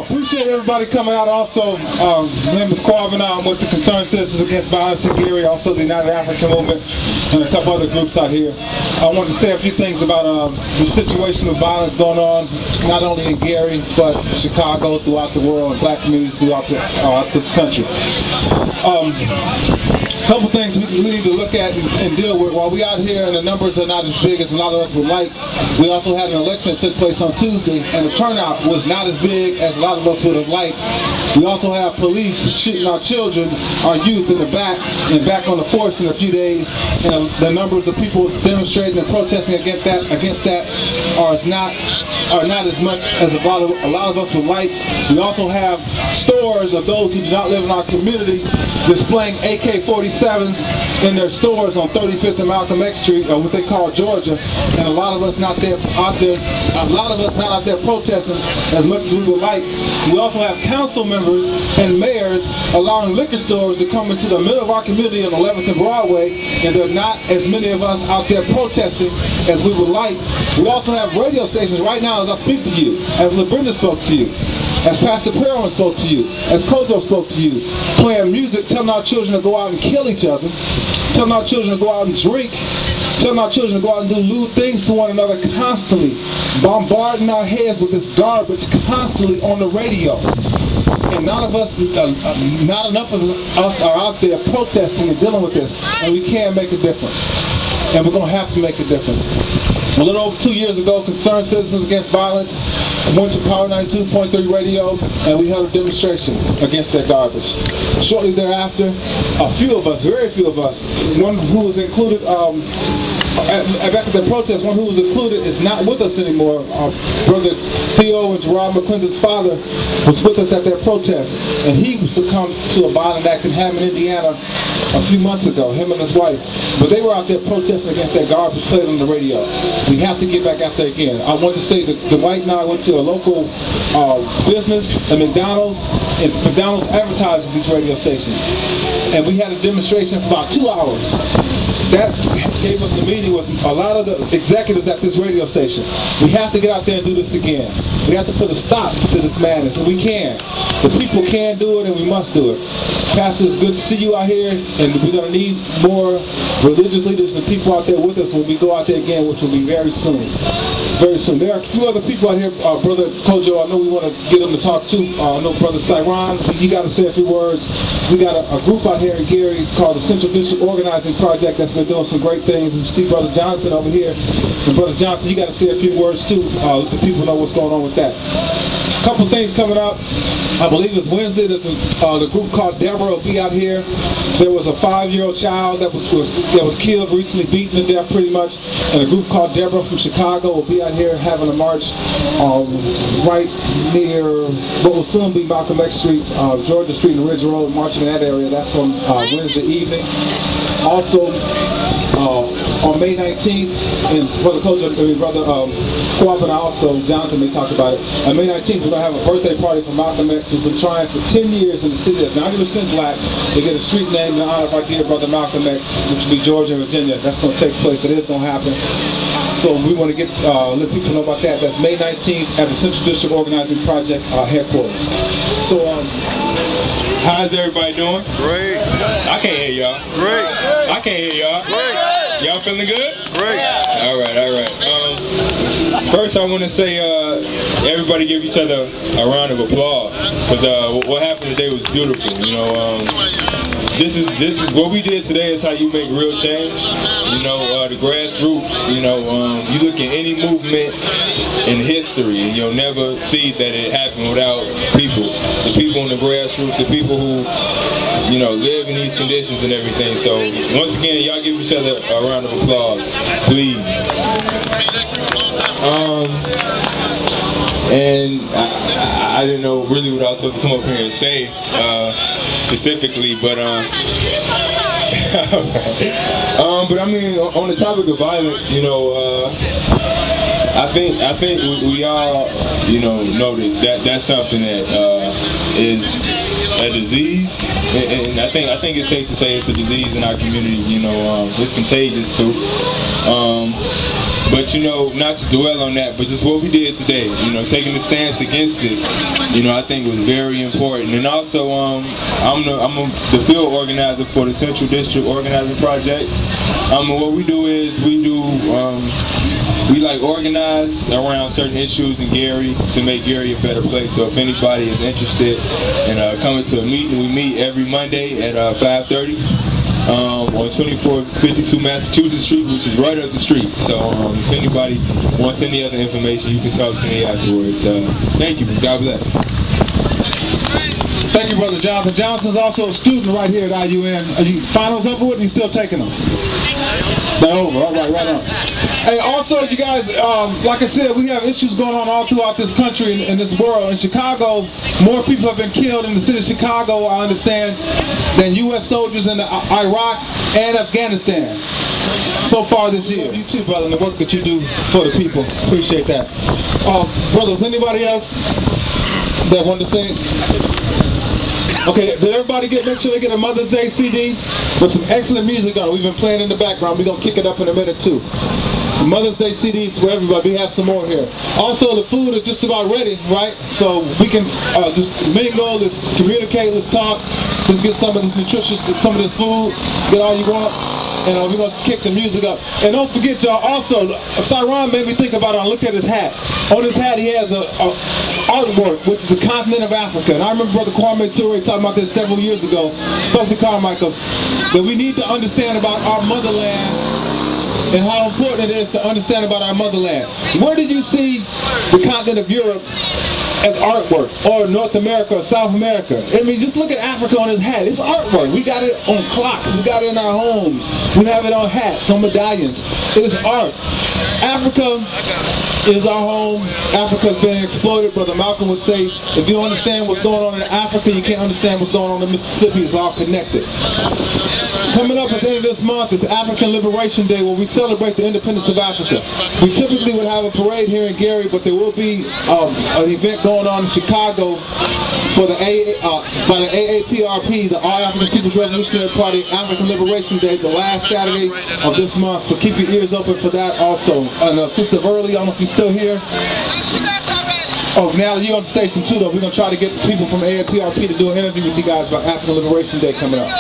Appreciate everybody coming out. Also, my name is Quavin. I'm with the Concerned Citizens Against Violence in Gary, also the United African Movement, and a couple other groups out here. I wanted to say a few things about the situation of violence going on, not only in Gary, but Chicago, throughout the world, and black communities throughout this country. A couple things we need to look at and deal with. While we out here and the numbers are not as big as a lot of us would like, we also had an election that took place on Tuesday, and the turnout was not as big as a lot of us would have liked. We also have police shooting our children, our youth in the back, and back on the force in a few days. And the numbers of people demonstrating and protesting against that are not as much as a lot of us would like. We also have stores of those who do not live in our community displaying AK-47s in their stores on 35th and Malcolm X Street, or what they call Georgia, and a lot of us not out there protesting as much as we would like. We also have council members and mayors allowing liquor stores to come into the middle of our community on 11th and Broadway, and there are not as many of us out there protesting as we would like. We also have radio stations right now as I speak to you, as LaBrenda spoke to you, as Pastor Perrin spoke to you, as Kojo spoke to you, playing music, telling our children to go out and kill each other, telling our children to go out and drink, telling our children to go out and do lewd things to one another constantly, bombarding our heads with this garbage constantly on the radio. And not enough of us are out there protesting and dealing with this, and we can make a difference. And we're going to have to make a difference. A little over 2 years ago, Concerned Citizens Against Violence went to Power 92.3 radio, and we held a demonstration against that garbage. Shortly thereafter, a few of us, very few of us, one who was included, back at the protest, one who was included is not with us anymore. Brother Theo and Gerard McClinton's father was with us at that protest, and he succumbed to a violent act in Hammond, Indiana a few months ago, him and his wife. But they were out there protesting against that garbage played on the radio. We have to get back out there again. I want to say that Dwight and I went to a local business, a McDonald's, and McDonald's advertised these radio stations. And we had a demonstration for about 2 hours. That gave us a meeting with a lot of the executives at this radio station. We have to get out there and do this again. We have to put a stop to this madness, and we can. The people can do it, and we must do it. Pastor, it's good to see you out here, and we're going to need more religious leaders and people out there with us when we go out there again, which will be very soon. Very soon. There are a few other people out here. Brother Kojo, I know we want to get him to talk too. I know Brother Cyron, he got to say a few words. We got a group out here in Gary called the Central District Organizing Project that's been doing some great things. You see Brother Jonathan over here. And Brother Jonathan, you got to say a few words too. Let the people know what's going on with that. A couple things coming up. I believe it's Wednesday. There's the group called Deborah will be out here. There was a 5-year-old child that was killed, recently beaten to death pretty much. And a group called Deborah from Chicago will be out here having a march right near what will soon be Malcolm X Street, Georgia Street and Ridge Road, marching in that area. That's on Wednesday evening. Also, on May 19th, and Brother Coop and also Jonathan may talk about it. On May 19th, we're going to have a birthday party for Malcolm X, who's been trying for 10 years in the city that's 90% black to get a street name in honor of our dear brother Malcolm X, which will be Georgia and Virginia. That's going to take place. It is going to happen. So we want to let people know about that. That's May 19th at the Central District Organizing Project headquarters. So, how's everybody doing? Great. I can't hear y'all. Great. I can't hear y'all. Great. Y'all feeling good? Great. All right, all right. First, I want to say everybody give each other a round of applause, because what happened today was beautiful. You know, this is what we did today is how you make real change. You know, the grassroots. You know, you look at any movement in history, and you'll never see that it happened without people. The people in the grassroots, the people who, you know, live in these conditions and everything. So once again, y'all give each other a round of applause, please. And I didn't know really what I was supposed to come up here and say specifically, but but I mean, on the topic of violence, you know, I think we all, you know that that's something that is a disease, and I think it's safe to say it's a disease in our community. You know, it's contagious too. But you know, not to dwell on that, but just what we did today, you know, taking a stance against it, you know, I think was very important. And also, I'm the field organizer for the Central District Organizing Project. What we do is we like organize around certain issues in Gary to make Gary a better place. So if anybody is interested in coming to a meeting, we meet every Monday at 5:30 on 2452 Massachusetts Street, which is right up the street. So if anybody wants any other information, you can talk to me afterwards. Thank you. God bless. Thank you, Brother Jonathan. Johnson's also a student right here at IUN. Are you finals over with, and you still taking them? They're over. All right, right on. Hey, also, you guys, like I said, we have issues going on all throughout this country and this world. In Chicago, more people have been killed in the city of Chicago, I understand, than U.S. soldiers in Iraq and Afghanistan so far this year. You too, brother, and the work that you do for the people. Appreciate that. Brothers, anybody else that wanted to say? Okay, did everybody make sure they get a Mother's Day CD with some excellent music on it? We've been playing in the background. We're going to kick it up in a minute too. Mother's Day CDs for everybody. We have some more here. Also, the food is just about ready, right? So we can just mingle, let's communicate, let's talk. Let's get some of this nutritious, some of this food, get all you want. And we're going to kick the music up. And don't forget, y'all, also, Cyron made me think about it. I looked at his hat. On his hat, he has a artwork, which is the continent of Africa. And I remember Brother Kwame Ture talking about this several years ago. Spoke to Carmichael, that we need to understand about our motherland and how important it is to understand about our motherland. Where did you see the continent of Europe as artwork, or North America or South America? I mean, just look at Africa on his hat. It's artwork. We got it on clocks. We got it in our homes. We have it on hats, on medallions. It is art. Africa is our home. Africa's been exploited. Brother Malcolm would say, if you understand what's going on in Africa, you can't understand what's going on in Mississippi. It's all connected. Coming up at the end of this month is African Liberation Day, where we celebrate the independence of Africa. We typically would have a parade here in Gary, but there will be an event going on in Chicago for the by the AAPRP, the All African People's Revolutionary Party African Liberation Day, the last Saturday of this month. So keep your ears open for that also. And Sister Verley, I don't know if you're still here. Oh, now you're on the station too, though. We're going to try to get people from AAPRP to do an interview with you guys about African Liberation Day coming up.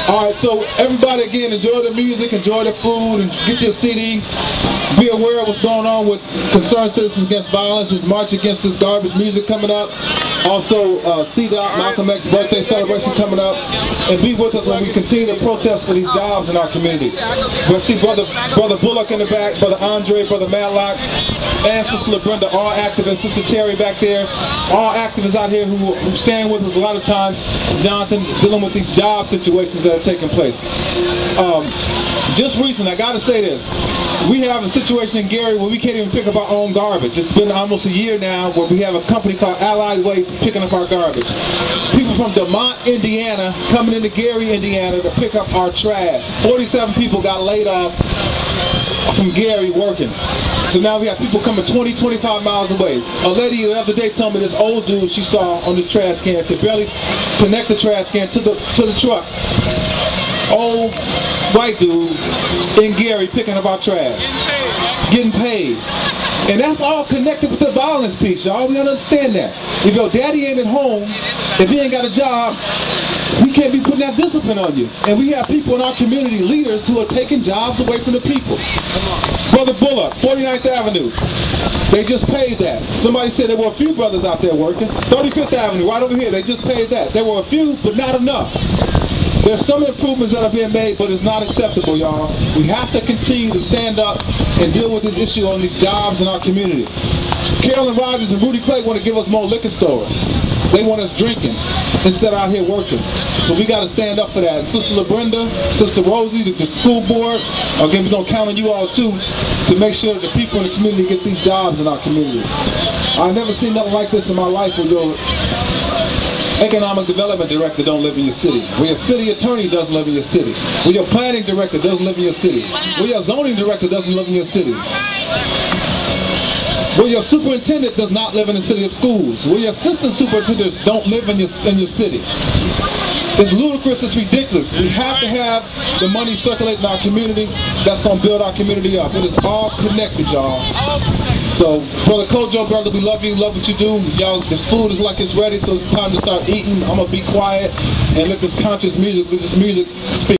All right, so everybody, again, enjoy the music, enjoy the food, and get your CD. Be aware of what's going on with Concerned Citizens Against Violence, his March Against This Garbage music coming up. Also, CDOT, Malcolm X's birthday celebration coming up. And be with us when we continue to protest for these jobs in our community. We'll see Brother Bullock in the back, Brother Andre, Brother Matlock, and Sister LaBrenda, all activists, Sister Terry back there, all activists out here who stand with us a lot of times. Jonathan, dealing with these job situations that are taking place. Just recently, I gotta say this, we have a situation in Gary where we can't even pick up our own garbage. It's been almost a year now where we have a company called Allied Waste picking up our garbage. People from DeMont, Indiana, coming into Gary, Indiana to pick up our trash. 47 people got laid off from Gary working. So now we have people coming 20, 25 miles away. A lady the other day told me this old dude she saw on this trash can could barely connect the trash can to the truck. Old white dude in Gary picking up our trash, getting paid. And that's all connected with the violence piece, y'all. We don't understand that. If your daddy ain't at home, if he ain't got a job, we can't be putting that discipline on you. And we have people in our community, leaders, who are taking jobs away from the people. Brother Bullock, 49th Avenue. They just paid that. Somebody said there were a few brothers out there working. 35th Avenue, right over here, they just paid that. There were a few, but not enough. There's some improvements that are being made, but it's not acceptable, y'all. We have to continue to stand up and deal with this issue on these jobs in our community. Carolyn Rogers and Rudy Clay want to give us more liquor stores. They want us drinking instead of out here working. So we got to stand up for that. And Sister LaBrenda, Sister Rosie, the school board, again, we're going to count on you all too to make sure that the people in the community get these jobs in our communities. I've never seen nothing like this in my life where your economic development director don't live in your city, where your city attorney doesn't live in your city, where your planning director doesn't live in your city, where your zoning director doesn't live in your city, where your superintendent does not live in the city of schools, where your assistant superintendents don't live in your city. It's ludicrous, it's ridiculous. We have to have the money circulate in our community. That's going to build our community up. It is all connected, y'all. So, Brother Kojo, brother, we love you, love what you do. Y'all, this food is like it's ready, so it's time to start eating. I'm going to be quiet and let this conscious music, speak.